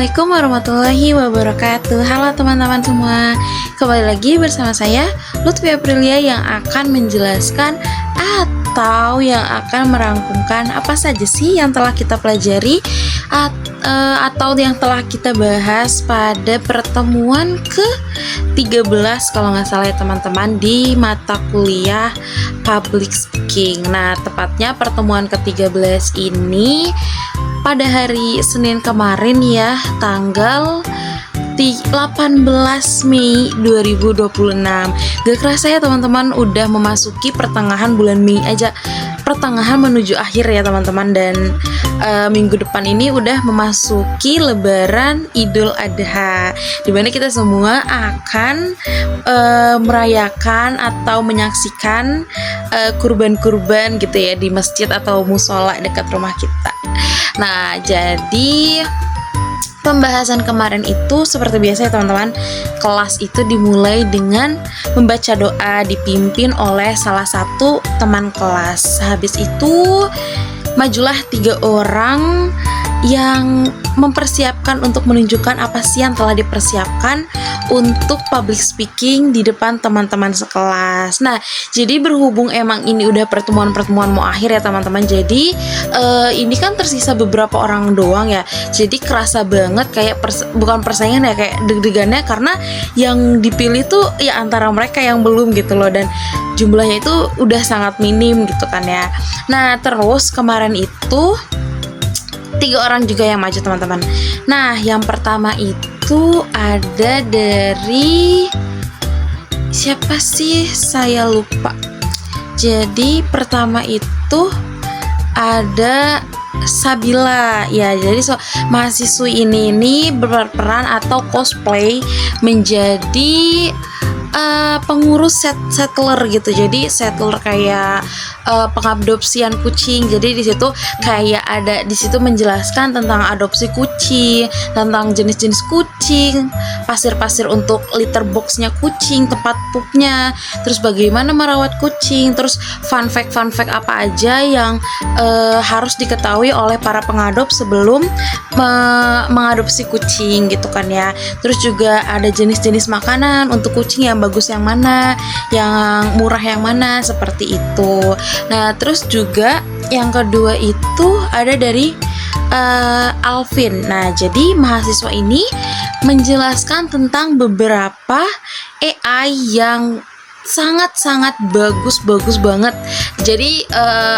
Assalamualaikum warahmatullahi wabarakatuh. Halo teman-teman semua, kembali lagi bersama saya Lutfi Aprilia yang akan menjelaskan atau yang akan merangkumkan apa saja sih yang telah kita pelajari atau yang telah kita bahas pada pertemuan ke-13 kalau nggak salah ya teman-teman, di mata kuliah Public Speaking. Nah, tepatnya pertemuan ke-13 ini pada hari Senin kemarin ya, tanggal 18 Mei 2026. Gak kerasa ya teman-teman, udah memasuki pertengahan bulan Mei aja, pertengahan menuju akhir ya teman-teman. Dan minggu depan ini udah memasuki Lebaran Idul Adha, dimana kita semua akan merayakan atau menyaksikan kurban-kurban gitu ya di masjid atau musola dekat rumah kita. Nah, jadi pembahasan kemarin itu seperti biasa ya teman-teman, kelas itu dimulai dengan membaca doa dipimpin oleh salah satu teman kelas. Habis itu majulah 3 orang yang mempersiapkan untuk menunjukkan apa sih yang telah dipersiapkan untuk public speaking di depan teman-teman sekelas. Nah, jadi berhubung emang ini udah pertemuan-pertemuan mau akhir ya teman-teman, jadi ini kan tersisa beberapa orang doang ya, jadi kerasa banget kayak bukan persaingan ya, kayak deg-degannya karena yang dipilih tuh ya antara mereka yang belum gitu loh, dan jumlahnya itu udah sangat minim gitu kan ya. Nah, terus kemarin itu 3 orang juga yang maju teman-teman. Nah, yang pertama itu ada dari siapa sih? Saya lupa. Jadi pertama itu ada Sabila ya. Jadi mahasiswi ini berperan atau cosplay menjadi pengurus settler gitu. Jadi settler kayak pengadopsian kucing. Jadi di situ kayak ada di situ menjelaskan tentang adopsi kucing, tentang jenis-jenis kucing, pasir-pasir untuk litter boxnya kucing, tempat pupnya, terus bagaimana merawat kucing, terus fun fact apa aja yang harus diketahui oleh para pengadop sebelum mengadopsi kucing gitu kan ya. Terus juga ada jenis-jenis makanan untuk kucing, yang bagus yang mana, yang murah yang mana, seperti itu. Nah, terus juga yang kedua itu ada dari Alvin. Nah, jadi mahasiswa ini menjelaskan tentang beberapa AI yang sangat-sangat bagus banget. Jadi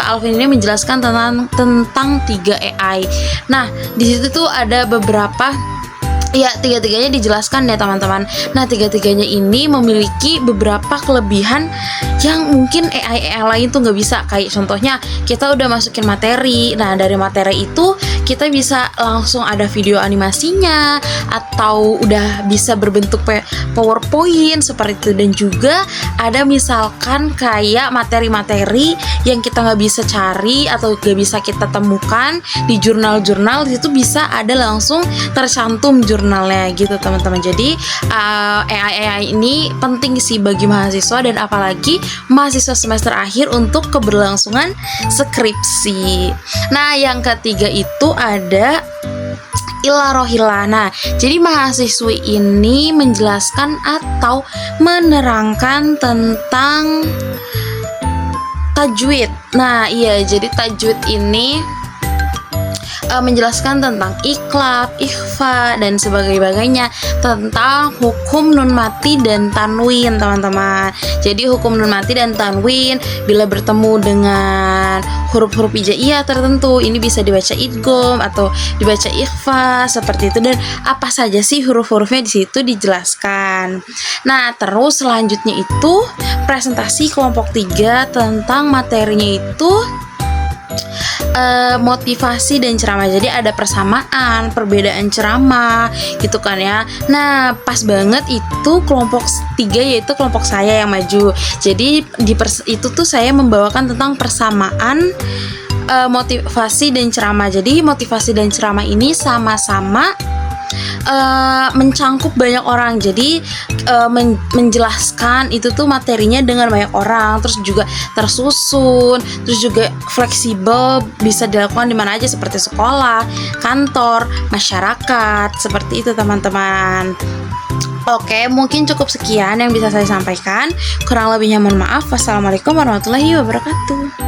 Alvin ini menjelaskan tentang 3 AI. Nah, di situ tuh ada beberapa ya, 3-tiganya dijelaskan ya teman-teman. Nah, 3-tiganya ini memiliki beberapa kelebihan yang mungkin AI lain tuh nggak bisa. Kayak contohnya kita udah masukin materi. Nah, dari materi itu kita bisa langsung ada video animasinya, atau udah bisa berbentuk PowerPoint seperti itu. Dan juga ada misalkan kayak materi-materi yang kita nggak bisa cari atau nggak bisa kita temukan di jurnal-jurnal, itu bisa ada langsung tercantum jurnalnya gitu teman-teman. Jadi AI ini penting sih bagi mahasiswa, dan apalagi mahasiswa semester akhir untuk keberlangsungan skripsi. Nah, yang ketiga itu ada Ila Rohila. Nah, jadi mahasiswi ini menjelaskan atau menerangkan tentang tajwid. Nah, iya, jadi tajwid ini menjelaskan tentang iklab, ikhfa, dan sebagainya, tentang hukum nun mati dan tanwin teman-teman. Jadi hukum nun mati dan tanwin bila bertemu dengan huruf-huruf hijaiyah tertentu, ini bisa dibaca idgham atau dibaca ikhfa seperti itu, dan apa saja sih huruf-hurufnya di situ dijelaskan. Nah, terus selanjutnya itu presentasi kelompok 3 tentang materinya itu motivasi dan ceramah. Jadi ada persamaan, perbedaan ceramah gitu kan ya. Nah, pas banget itu kelompok 3, yaitu kelompok saya yang maju. Jadi itu tuh saya membawakan tentang persamaan motivasi dan ceramah. Jadi motivasi dan ceramah ini sama-sama mencangkup banyak orang. Jadi menjelaskan itu tuh materinya dengan banyak orang, terus juga tersusun, terus juga fleksibel, bisa dilakukan di mana aja seperti sekolah, kantor, masyarakat, seperti itu teman-teman. Oke, mungkin cukup sekian yang bisa saya sampaikan. Kurang lebihnya mohon maaf. Wassalamualaikum warahmatullahi wabarakatuh.